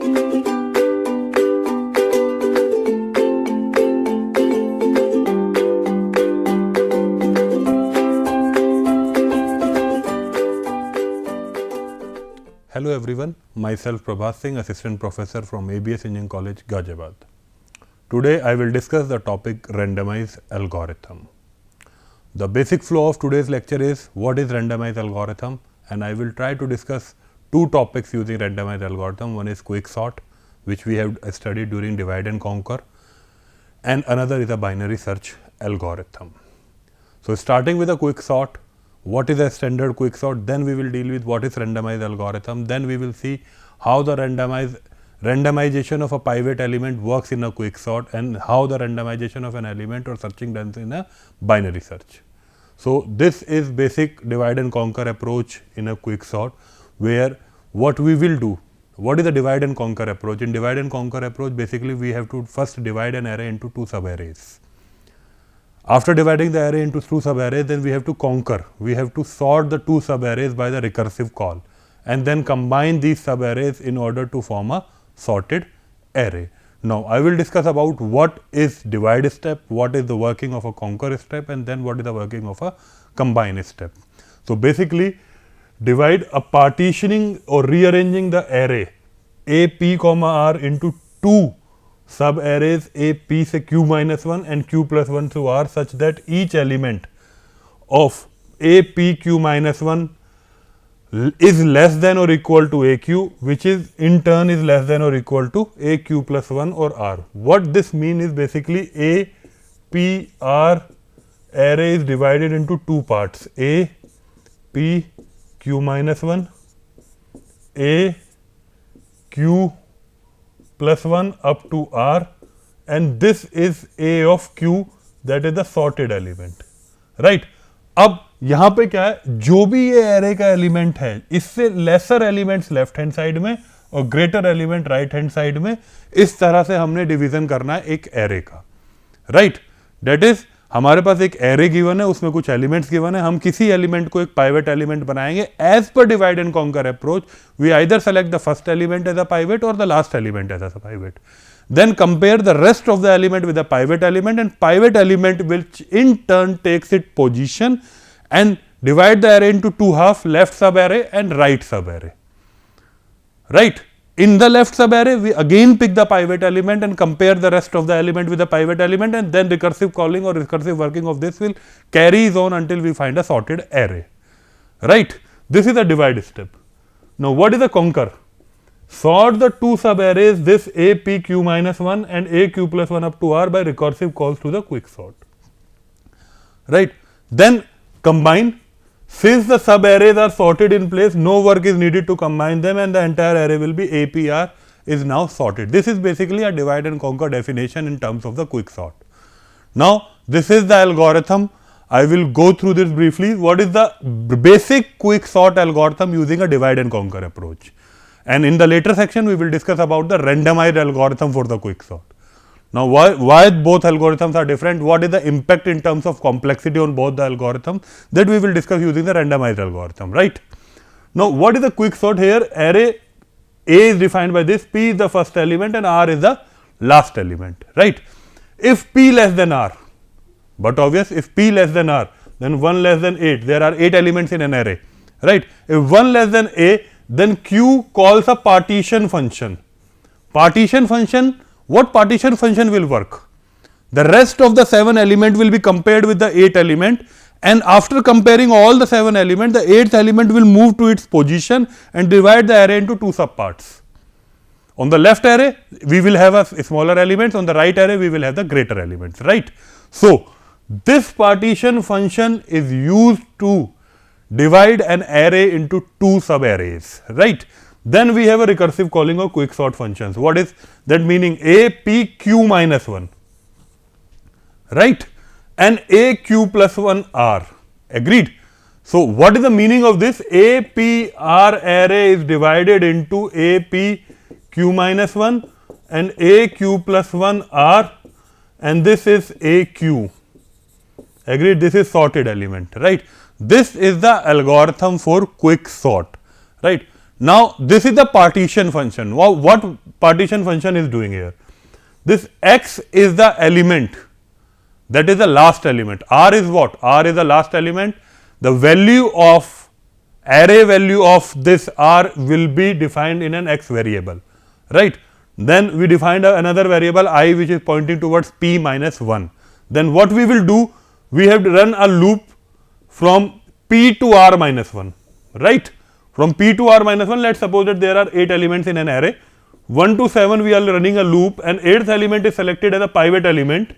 Hello everyone, myself Prabhat Singh, Assistant Professor from ABS Engineering College, Ghaziabad. Today I will discuss the topic randomized algorithm. The basic flow of today's lecture is what is randomized algorithm, and I will try to discuss two topics using randomized algorithm. One is quicksort, which we have studied during divide and conquer, and another is a binary search algorithm. So starting with a quicksort, what is a standard quicksort, then we will deal with what is randomized algorithm, then we will see how the randomization of a pivot element works in a quicksort and how the randomization of an element or searching done in a binary search. So this is basic divide and conquer approach in a quicksort, where what we will do, what is the divide and conquer approach? In divide and conquer approach, basically we have to first divide an array into two sub-arrays. After dividing the array into two sub-arrays, then we have to conquer. We have to sort the two sub-arrays by the recursive call and then combine these sub-arrays in order to form a sorted array. Now, I will discuss about what is divide step, what is the working of a conquer step, and then what is the working of a combine step. So, basically divide a partitioning or rearranging the array a p comma r into two sub arrays a p से q minus 1 and q plus 1 through r, such that each element of a p q minus 1 is less than or equal to a q, which is in turn is less than or equal to a q plus 1 or r. What this means is basically a p r array is divided into two parts, a p q minus 1, a q plus 1 up to r, and this is a of q, that is the sorted element, right. अब यहाँ पे क्या है, जो भी ये array का element है, इससे lesser elements left hand side में और greater element right hand side में, इस तरह से हमने डिवीजन करना है एक एरे का, राइट. दैट इज हमारे पास एक एरे गिवन है, उसमें कुछ एलिमेंट्स गिवन है, हम किसी एलिमेंट को एक पाइवेट एलिमेंट बनाएंगे. As per divide and conquer approach, we either select the first element as a pivot or the last element as a pivot. Then compare the rest of the element with the pivot element, and pivot element which in turn takes its position and divide the array into two half, left sub array and right sub array, right. In the left sub array, we again pick the pivot element and compare the rest of the element with the pivot element, and then recursive calling or recursive working of this will carries on until we find a sorted array, right. This is the divide step. Now what is the conquer? Sort the two sub arrays, this a p q minus 1 and a q plus 1 up to r by recursive calls to the quicksort, right. Then combine. Since the sub arrays are sorted in place, no work is needed to combine them, and the entire array will be a p r is now sorted. This is basically a divide and conquer definition in terms of the quicksort. Now this is the algorithm. I will go through this briefly. What is the basic quicksort algorithm using a divide and conquer approach? And in the later section, we will discuss about the randomized algorithm for the quicksort. Now, why both algorithms are different? What is the impact in terms of complexity on both the algorithms? That we will discuss using the randomized algorithm, right? Now, what is the quicksort here? Array A is defined by this, P is the first element and R is the last element, right? If P less than R, but obvious, if P less than R, then 1 less than 8, there are 8 elements in an array, right? If 1 less than A, then Q calls a partition function. Partition function, what partition function will work? The rest of the 7 element will be compared with the 8 element, and after comparing all the 7 elements, the 8th element will move to its position and divide the array into two subparts. On the left array, we will have a smaller elements, on the right array, we will have the greater elements, right. So, this partition function is used to divide an array into two sub-arrays, right. Then we have a recursive calling of quicksort functions. What is that meaning? A p q minus 1, right, and a q plus 1 r, agreed. So, what is the meaning of this? A p r array is divided into a p q minus 1 and a q plus 1 r, and this is a q, agreed. This is sorted element, right. This is the algorithm for quicksort, right. Now, this is the partition function. What partition function is doing here? This x is the element, that is the last element. R is what? R is the last element. The value of array value of this R will be defined in an x variable, right. Then we defined another variable I, which is pointing towards p minus 1. Then what we will do? We have to run a loop from p to r minus 1, right. From p to r minus 1, let us suppose that there are 8 elements in an array. 1 to 7 we are running a loop, and 8th element is selected as a pivot element,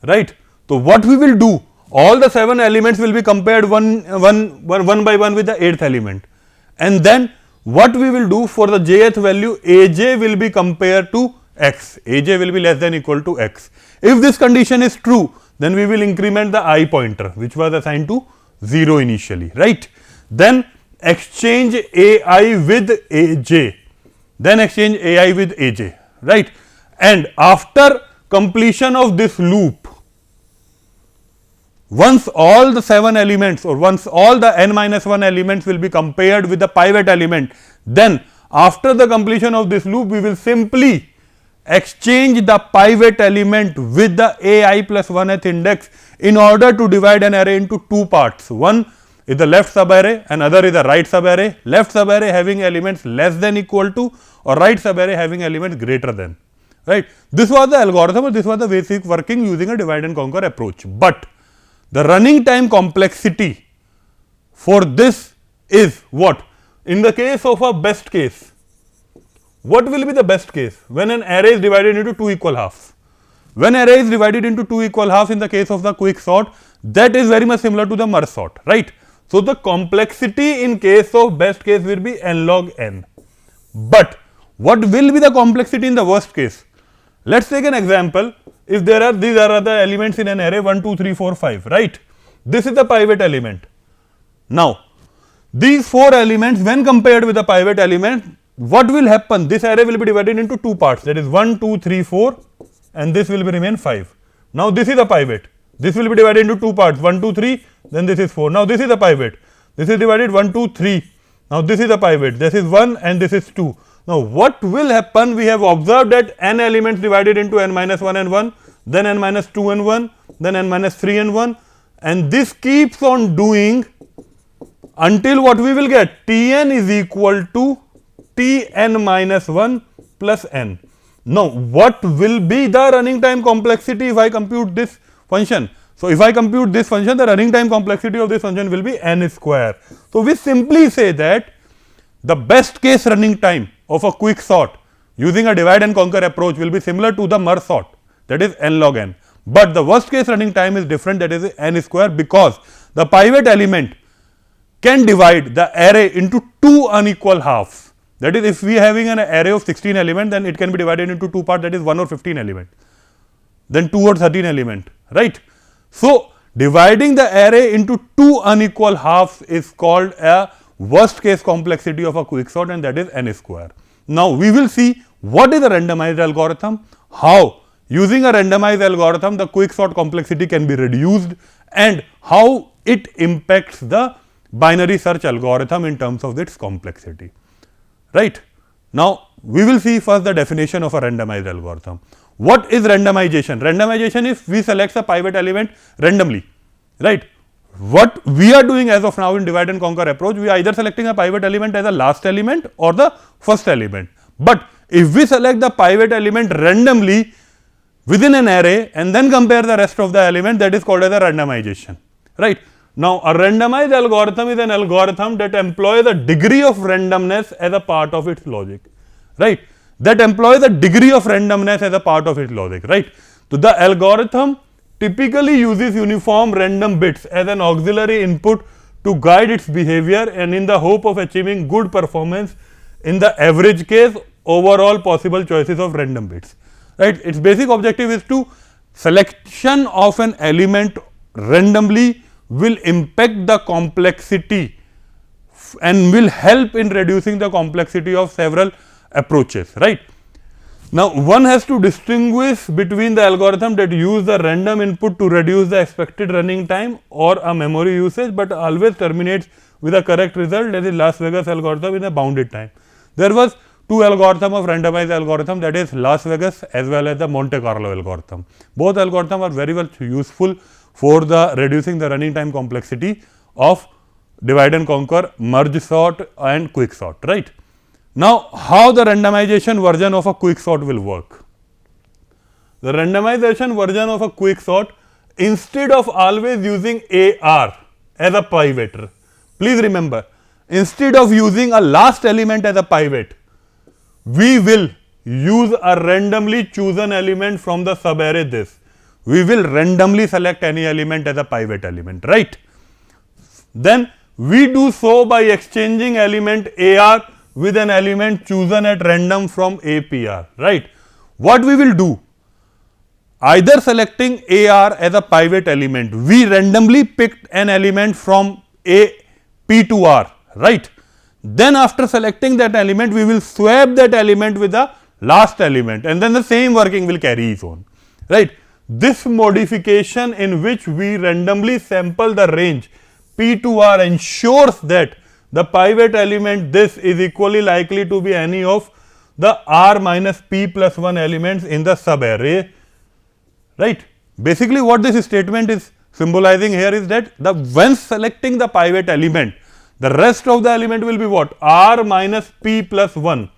right. So what we will do? All the 7 elements will be compared one by one with the 8th element, and then what we will do for the jth value, aj will be compared to x, aj will be less than equal to x. If this condition is true, then we will increment the I pointer, which was assigned to 0 initially, right. Then exchange ai with aj, then exchange ai with aj, right. And after completion of this loop, once all the 7 elements, or once all the n minus 1 elements will be compared with the pivot element, then after the completion of this loop, we will simply exchange the pivot element with the ai plus 1th index in order to divide an array into 2 parts. One is the left subarray and other is the right subarray. Left subarray having elements less than equal to, or right subarray having elements greater than, right. This was the algorithm, or this was the basic working using a divide and conquer approach. But the running time complexity for this is what? In the case of a best case, what will be the best case? When an array is divided into 2 equal halves. When array is divided into 2 equal halves in the case of the quick sort, that is very much similar to the merge sort, right. So the complexity in case of best case will be n log n. But what will be the complexity in the worst case? Let us take an example. If there are, these are the elements in an array 1, 2, 3, 4, 5, right. This is the pivot element. Now, these 4 elements when compared with the pivot element, what will happen? This array will be divided into 2 parts, that is 1, 2, 3, 4, and this will be remain 5. Now, this is the pivot. This will be divided into 2 parts, 1, 2, 3, then this is 4. Now, this is the pivot. This is divided 1, 2, 3. Now, this is the pivot. This is 1 and this is 2. Now, what will happen? We have observed that n elements divided into n minus 1 and 1, then n minus 2 and 1, then n minus 3 and 1, and this keeps on doing until what we will get? Tn is equal to Tn minus 1 plus n. Now, what will be the running time complexity if I compute this function? So, if I compute this function, the running time complexity of this function will be n square. So, we simply say that the best case running time of a quick sort using a divide and conquer approach will be similar to the merge sort, that is n log n. But the worst case running time is different, that is n square, because the pivot element can divide the array into 2 unequal halves. That is, if we are having an array of 16 elements, then it can be divided into 2 parts, that is 1 or 15 element, then 2 or 13 element, right. So, dividing the array into 2 unequal halves is called a worst case complexity of a quick sort, and that is n square. Now, we will see what is a randomized algorithm, how using a randomized algorithm the quick sort complexity can be reduced, and how it impacts the binary search algorithm in terms of its complexity, right. Now, we will see first the definition of a randomized algorithm. What is randomization? Randomization is we select a pivot element randomly, right. What we are doing as of now in divide and conquer approach, we are either selecting a pivot element as a last element or the first element. But if we select the pivot element randomly within an array and then compare the rest of the element, that is called as a randomization, right. Now, a randomized algorithm is an algorithm that employs a degree of randomness as a part of its logic, right. That employs a degree of randomness as a part of its logic, right. So, the algorithm typically uses uniform random bits as an auxiliary input to guide its behavior, and in the hope of achieving good performance in the average case overall possible choices of random bits, right. Its basic objective is to selection of an element randomly will impact the complexity and will help in reducing the complexity of several approaches, right. Now, one has to distinguish between the algorithm that use the random input to reduce the expected running time or a memory usage, but always terminates with a correct result, that is Las Vegas algorithm in a bounded time. There was two algorithm of randomized algorithm, that is Las Vegas as well as the Monte Carlo algorithm. Both algorithms are very much useful for the reducing the running time complexity of divide and conquer, merge sort and quick sort, right. Now, how the randomization version of a quick sort will work? The randomization version of a quick sort, instead of always using AR as a pivot, please remember, instead of using a last element as a pivot, we will use a randomly chosen element from the subarray this. We will randomly select any element as a pivot element, right. Then we do so by exchanging element AR with an element chosen at random from APR, right. What we will do? Either selecting AR as a pivot element, we randomly picked an element from P to R, right. Then after selecting that element, we will swap that element with the last element and then the same working will carry on, right. This modification in which we randomly sample the range P to R ensures that the pivot element this is equally likely to be any of the R minus P plus 1 elements in the subarray, right. Basically what this statement is symbolizing here is that when selecting the pivot element, the rest of the element will be what? R minus P plus 1.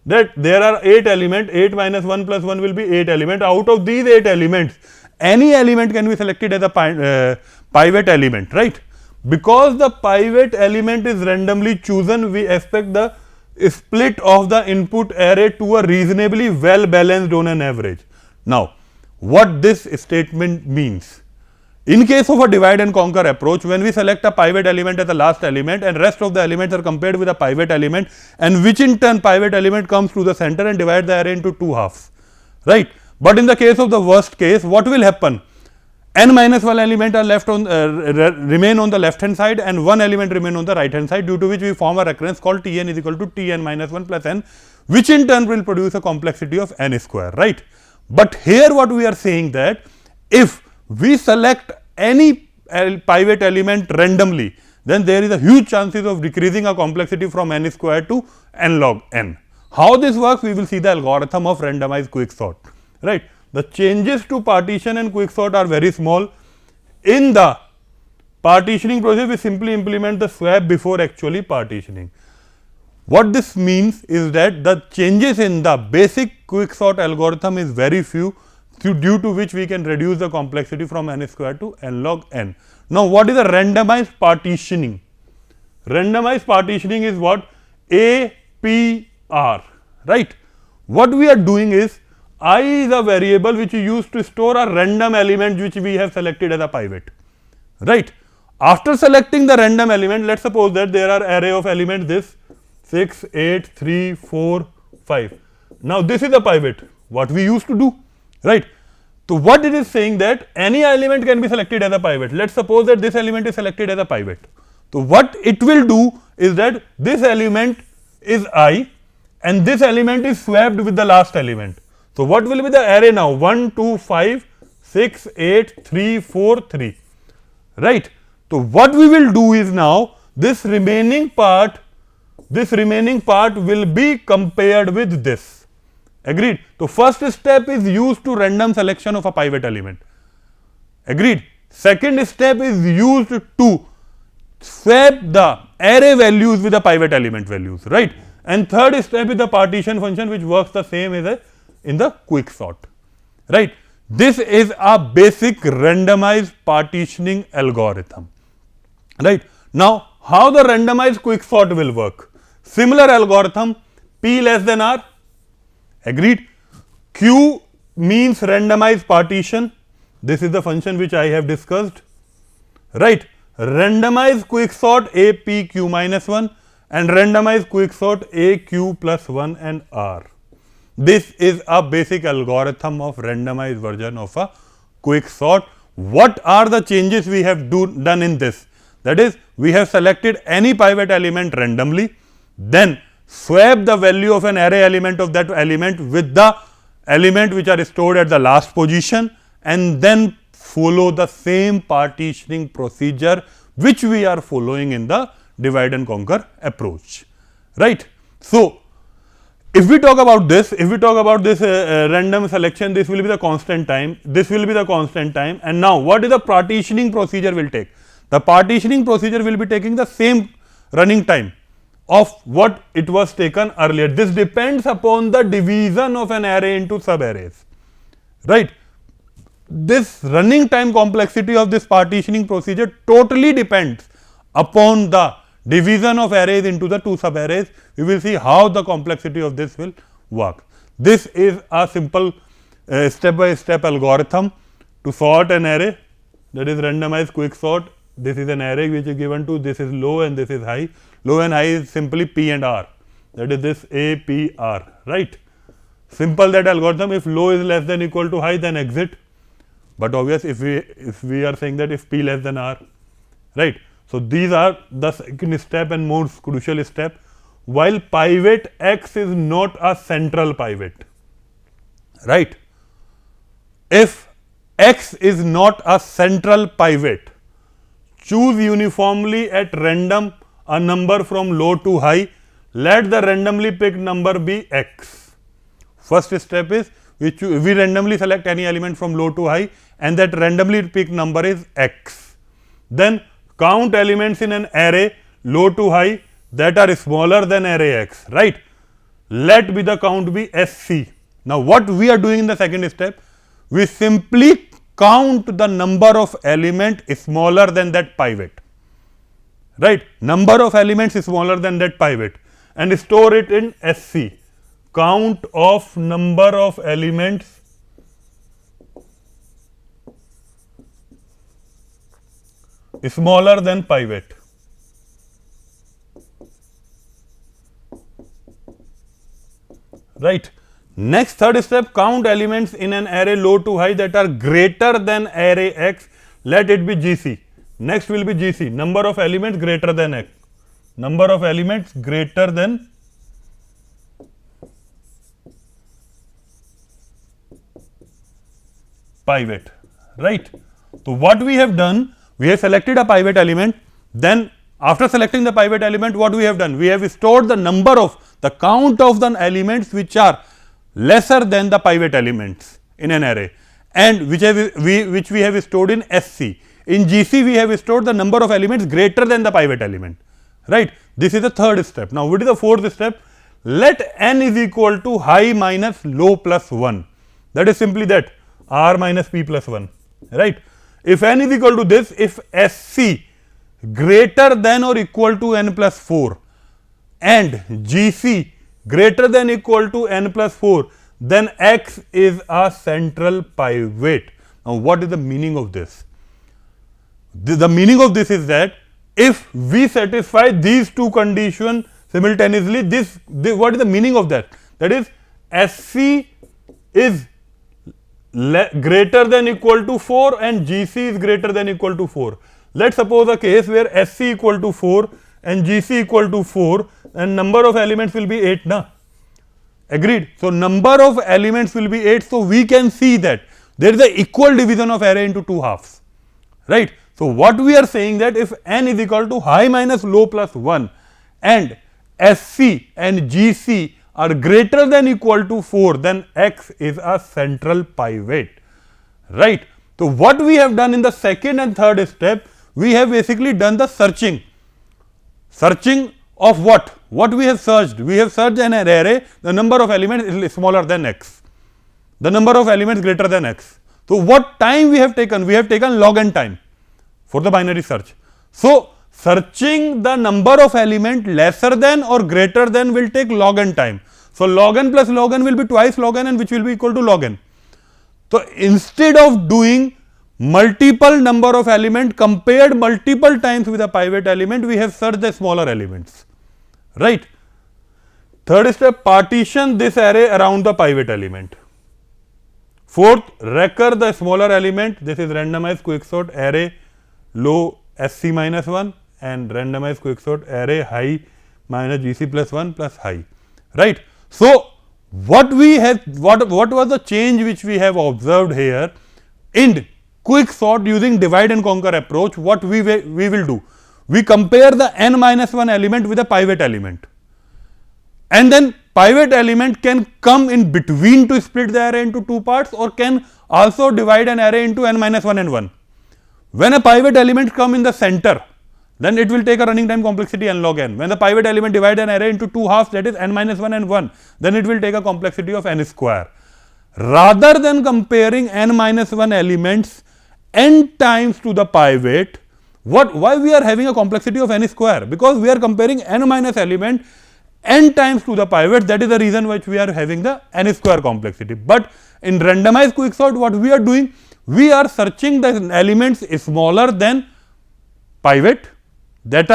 That there are 8 elements, 8 minus 1 plus 1 will be 8 elements. Out of these 8 elements, any element can be selected as a pivot element, right. Because the pivot element is randomly chosen, we expect the split of the input array to a reasonably well balanced on an average. Now, what this statement means? In case of a divide and conquer approach, when we select a pivot element as the last element and rest of the elements are compared with a pivot element, and which in turn pivot element comes to the center and divide the array into two halves, right. But in the case of the worst case, what will happen? N minus 1 element are left on remain on the left hand side and 1 element remain on the right hand side, due to which we form a recurrence called Tn is equal to Tn minus 1 plus n, which in turn will produce a complexity of n square, right. But here what we are saying that if we select any pivot element randomly, then there is a huge chances of decreasing a complexity from n square to n log n. How this works? We will see the algorithm of randomized quick sort, right. The changes to partition and quick sort are very small. In the partitioning process, we simply implement the swap before actually partitioning. What this means is that the changes in the basic quick sort algorithm is very few, due to which we can reduce the complexity from n square to n log n. Now, what is a randomized partitioning? Randomized partitioning is what? APR, right. What we are doing is, I is a variable which we use to store a random element which we have selected as a pivot, right. After selecting the random element, let us suppose that there are array of elements this 6, 8, 3, 4, 5. Now, this is a pivot, what we used to do, right. So, what it is saying that any element can be selected as a pivot. Let us suppose that this element is selected as a pivot. So, what it will do is that this element is I and this element is swapped with the last element. So, what will be the array now? 1, 2, 5, 6, 8, 3, 4, 3, right. So, what we will do is now this remaining part will be compared with this, agreed. So, first step is used to random selection of a pivot element, agreed. Second step is used to swap the array values with the pivot element values, right. And third step is the partition function, which works the same as in the quick sort, right. This is a basic randomized partitioning algorithm, right. Now, how the randomized quick sort will work? Similar algorithm, P less than R, agreed. Q means randomized partition, this is the function which I have discussed, right. Randomized quick sort A P Q minus 1 and randomized quick sort A Q plus 1 and R. This is a basic algorithm of randomized version of a quick sort. What are the changes we have done in this? That is, we have selected any pivot element randomly, then swap the value of an array element of that element with the element which are stored at the last position, and then follow the same partitioning procedure which we are following in the divide and conquer approach, right. So, if we talk about this random selection, this will be the constant time, this will be the constant time, and now what is the partitioning procedure will take? The partitioning procedure will be taking the same running time of what it was taken earlier. This depends upon the division of an array into sub arrays, right? This running time complexity of this partitioning procedure totally depends upon the division of arrays into the two sub arrays. We will see how the complexity of this will work. This is a simple step by step algorithm to sort an array, that is randomized quick sort. This is an array which is given to, this is low and this is high. Low and high is simply P and R, that is this A, P, R, right? Simple that algorithm. If low is less than equal to high, then exit. But obvious if we are saying that if P less than R, right? So these are the second step and most crucial step. While pivot X is not a central pivot, right? If X is not a central pivot, choose uniformly at random a number from low to high. Let the randomly picked number be X. First step is we randomly select any element from low to high, and that randomly picked number is X. Then count elements in an array low to high that are smaller than array X, right? Let be the count be SC. Now what we are doing in the second step, we simply count the number of element smaller than that pivot, right? Number of elements is smaller than that pivot, and store it in SC. Count of number of elements smaller than pivot. Right. Next, third step, count elements in an array low to high that are greater than array X. Let it be GC. Next will be GC, number of elements greater than X. Number of elements greater than pivot, right? So what we have done, we have selected a pivot element. Then after selecting the pivot element, what we have done? We have stored the number of the count of the elements which are lesser than the pivot elements in an array, and which we have stored in SC. In GC we have stored the number of elements greater than the pivot element, right? This is the third step. Now what is the fourth step? Let n is equal to high minus low plus 1. That is simply that R minus P plus 1, right? If n is equal to this, if SC greater than or equal to n plus 4 and GC greater than equal to n plus 4, then X is a central pivot. Now what is the meaning of this? The meaning of this is that if we satisfy these two conditions simultaneously, what is the meaning of that? That is, SC is greater than equal to 4 and GC is greater than equal to 4. Let's suppose a case where SC equal to 4 and GC equal to 4 and number of elements will be 8, na? Agreed. So number of elements will be 8. So we can see that there is a equal division of array into two halves, right? So what we are saying that if n is equal to high minus low plus 1 and SC and GC are greater than equal to 4, then X is a central pivot, right? So what we have done in the second and third step, we have basically done the searching of what? What we have searched? We have searched an array, the number of elements is smaller than X, the number of elements greater than X. So what time we have taken? We have taken log n time for the binary search. So searching the number of element lesser than or greater than will take log n time. So log n plus log n will be twice log n, and which will be equal to log n. So instead of doing multiple number of element compared multiple times with a pivot element, we have searched the smaller elements, right? Third step, partition this array around the pivot element. Fourth, recur the smaller element. This is randomized quicksort array low SC minus 1 and randomized quicksort array high minus GC plus 1 plus high, right? So what we have, what was the change which we have observed here in quicksort using divide and conquer approach? What we will do, we compare the n minus 1 element with a pivot element, and then pivot element can come in between to split the array into two parts, or can also divide an array into n minus 1 and 1. When a pivot element come in the center, then it will take a running time complexity n log n. When the pivot element divide an array into two halves, that is n minus 1 and 1, then it will take a complexity of n square. Rather than comparing n minus 1 elements n times to the pivot, why we are having a complexity of n square? Because we are comparing n minus element n times to the pivot. That is the reason why we are having the n square complexity. But in randomized quicksort, what we are doing, we are searching the elements smaller than pivot that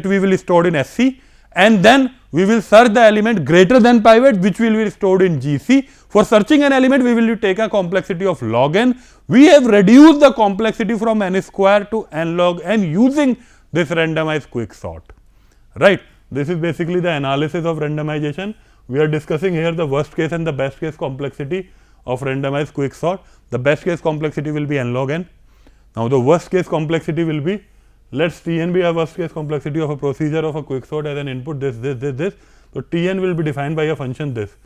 we will store in SC, and then we will search the element greater than pivot, which will be stored in GC. For searching an element, we will take a complexity of log n. We have reduced the complexity from n square to n log n using this randomized quicksort, right. This is basically the analysis of randomization. We are discussing here the worst case and the best case complexity of randomized quicksort. The best case complexity will be n log n. Now, the worst case complexity will be, let us Tn be a worst case complexity of a procedure of a quicksort as an input this. So, Tn will be defined by a function this.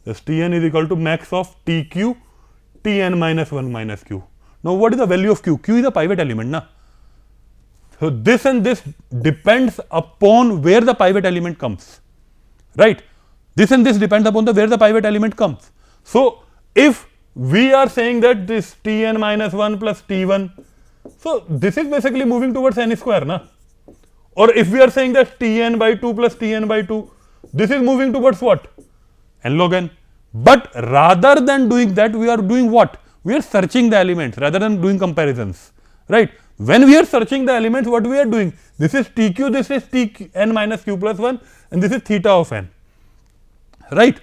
This Tn is equal to max of Tq Tn minus 1 minus q. Now, what is the value of q? Q is a pivot element, na? So, this and this depends upon where the pivot element comes, right. This and this depends upon where the pivot element comes. So, if we are saying that this Tn minus 1 plus T1, so this is basically moving towards n square, na? Or if we are saying that Tn by 2 plus Tn by 2, this is moving towards what? N log n. But rather than doing that, we are doing what? We are searching the elements rather than doing comparisons, right. When we are searching the elements, what we are doing? This is Tq, this is Tn minus q plus 1, and this is theta of n, right.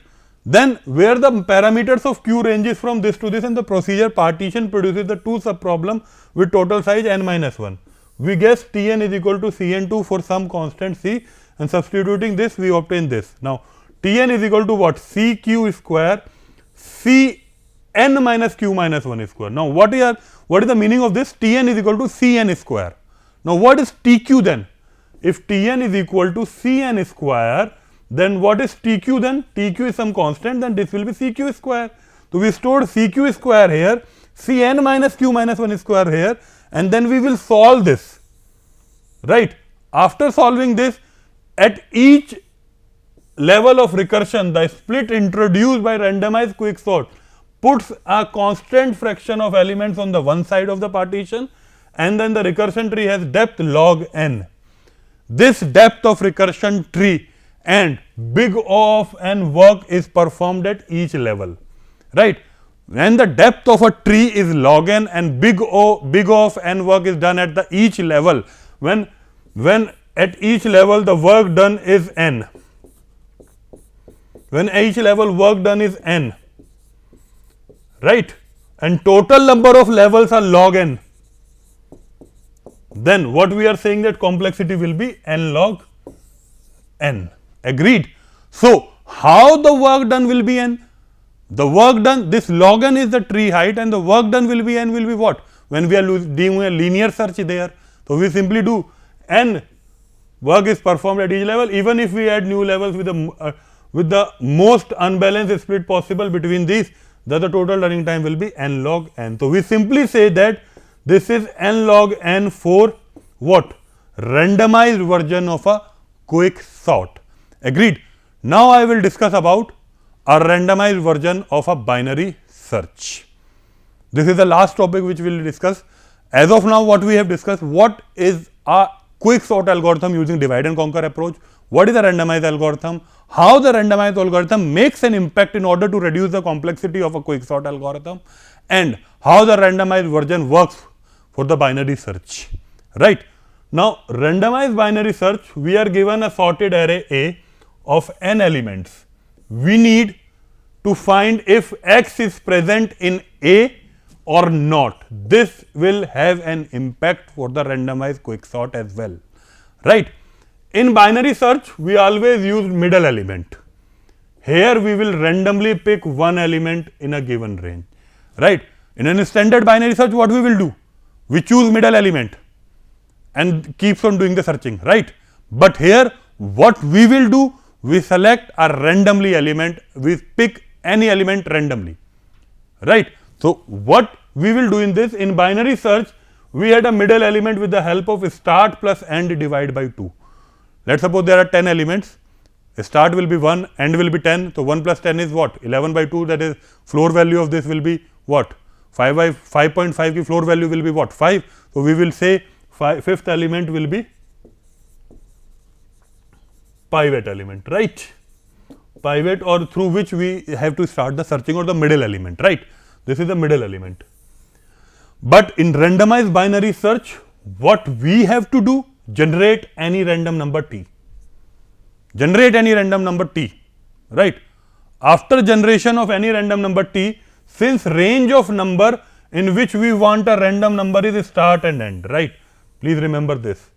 Then where the parameters of q ranges from this to this, and the procedure partition produces the two subproblem with total size n minus 1. We guess Tn is equal to Cn2 for some constant c, and substituting this we obtain this. Now, Tn is equal to what? Cq square Cn minus q minus 1 square. Now, what is the meaning of this? Tn is equal to Cn square. Now, what is Tq then? If Tn is equal to Cn square, then what is Tq then? Tq is some constant, then this will be Cq square. So, we stored Cq square here, Cn minus q minus 1 square here, and then we will solve this, right. After solving this, at each level of recursion, the split introduced by randomized quicksort puts a constant fraction of elements on the one side of the partition, and then the recursion tree has depth log n. This depth of recursion tree and big O of n work is performed at each level, right. When the depth of a tree is log n and big O of n work is done at each level, when at each level the work done is n, when each level work done is n, right, and total number of levels are log n, then what we are saying that complexity will be n log n. Agreed. So, how the work done will be n? The work done, this log n is the tree height, and the work done will be n will be what? When we are doing a linear search there. So, we simply do n work is performed at each level, even if we add new levels with the most unbalanced split possible between these, that the total running time will be n log n. So, we simply say that this is n log n for what? Randomized version of a quicksort. Agreed. Now, I will discuss about a randomized version of a binary search. This is the last topic which we will discuss. As of now, what we have discussed, what is a quicksort algorithm using divide and conquer approach, what is a randomized algorithm, how the randomized algorithm makes an impact in order to reduce the complexity of a quicksort algorithm, and how the randomized version works for the binary search, right. Now, randomized binary search, we are given a sorted array A of n elements. We need to find if x is present in A or not. This will have an impact for the randomized quicksort as well, right. In binary search, we always use middle element. Here we will randomly pick one element in a given range, right. In a standard binary search, what we will do? We choose middle element and keeps on doing the searching, right. But here what we will do? we select a randomly element, we pick any element randomly, right? So what we will do in this, in binary search, we had a middle element with the help of start plus end divide by 2. Let's suppose there are 10 elements, start will be 1, end will be 10, so 1 plus 10 is what? 11 by 2, that is floor value of this will be what? 5 by 5.5 ki floor value will be what? 5. So we will say fifth element will be pivot element, right? Pivot, or through which we have to start the searching, or the middle element, right? This is the middle element. But in randomized binary search, what we have to do, generate any random number t. Generate any random number t, right? After generation of any random number t, since range of number in which we want a random number is start and end, right? Please remember this.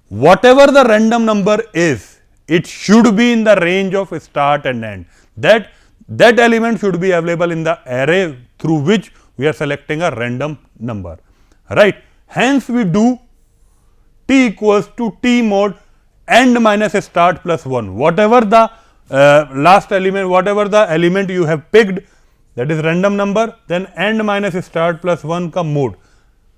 Whatever the random number is, it should be in the range of start and end. That element should be available in the array through which we are selecting a random number, right? Hence we do t equals to t mod end minus start plus 1. Whatever the last element, whatever the element you have picked, that is random number, then end minus start plus 1 ka mode,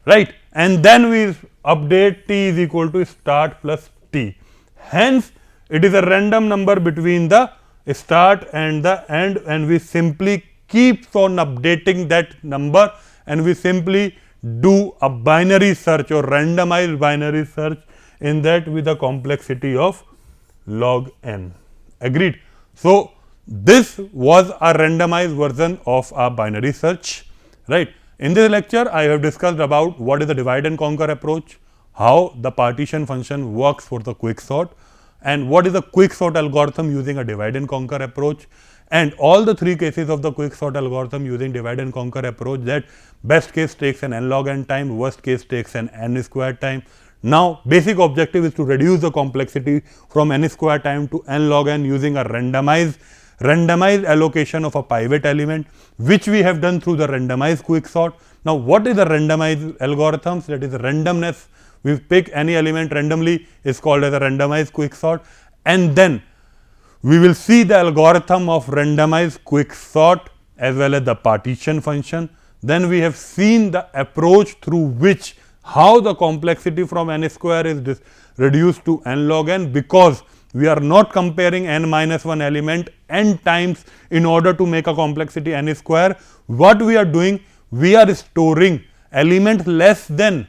right? And then we update t is equal to start plus t. Hence it is a random number between the start and the end, and we simply keep on updating that number, and we simply do a binary search or randomized binary search in that with a complexity of log n. Agreed? So this was a randomized version of a binary search, right? In this lecture, I have discussed about what is the divide and conquer approach, how the partition function works for the quicksort, and what is the quicksort algorithm using a divide and conquer approach, and all the 3 cases of the quicksort algorithm using divide and conquer approach, that best case takes an n log n time, worst case takes an n square time. Now basic objective is to reduce the complexity from n square time to n log n using a randomized allocation of a pivot element, which we have done through the randomized quicksort. Now what is the randomized algorithms? That is randomness. We pick any element randomly is called as a randomized quicksort, and then we will see the algorithm of randomized quicksort as well as the partition function. Then we have seen the approach through which how the complexity from n square is reduced to n log n, because we are not comparing n minus 1 element n times in order to make a complexity n square. What we are doing, we are storing elements less than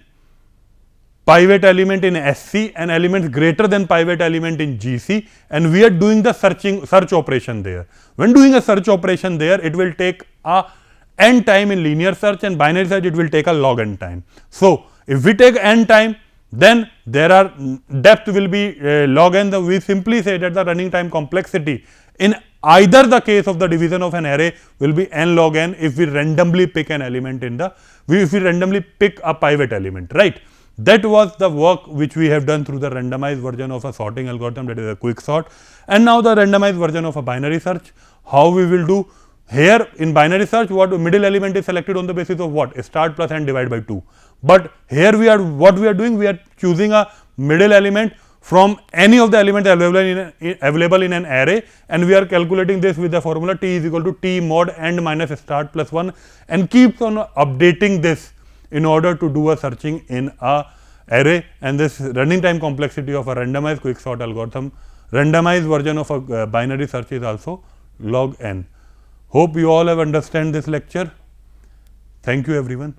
pivot element in SC and elements greater than pivot element in GC, and we are doing the search operation there. When doing a search operation there, it will take a n time in linear search, and binary search it will take a log n time. So if we take n time, then there are depth will be log n. We simply say that the running time complexity in either the case of the division of an array will be n log n if we randomly pick an element in the, if we randomly pick a pivot element, right? That was the work which we have done through the randomized version of a sorting algorithm, that is a quicksort. And now the randomized version of a binary search. How we will do here in binary search, what middle element is selected on the basis of what? Start plus n divide by 2. But here we are, what we are doing, we are choosing a middle element from any of the elements available in an array, and we are calculating this with the formula t is equal to t mod end minus start plus 1, and keeps on updating this in order to do a searching in a array. And this running time complexity of a randomized quicksort algorithm, randomized version of a binary search, is also log n. Hope you all have understand this lecture. Thank you everyone.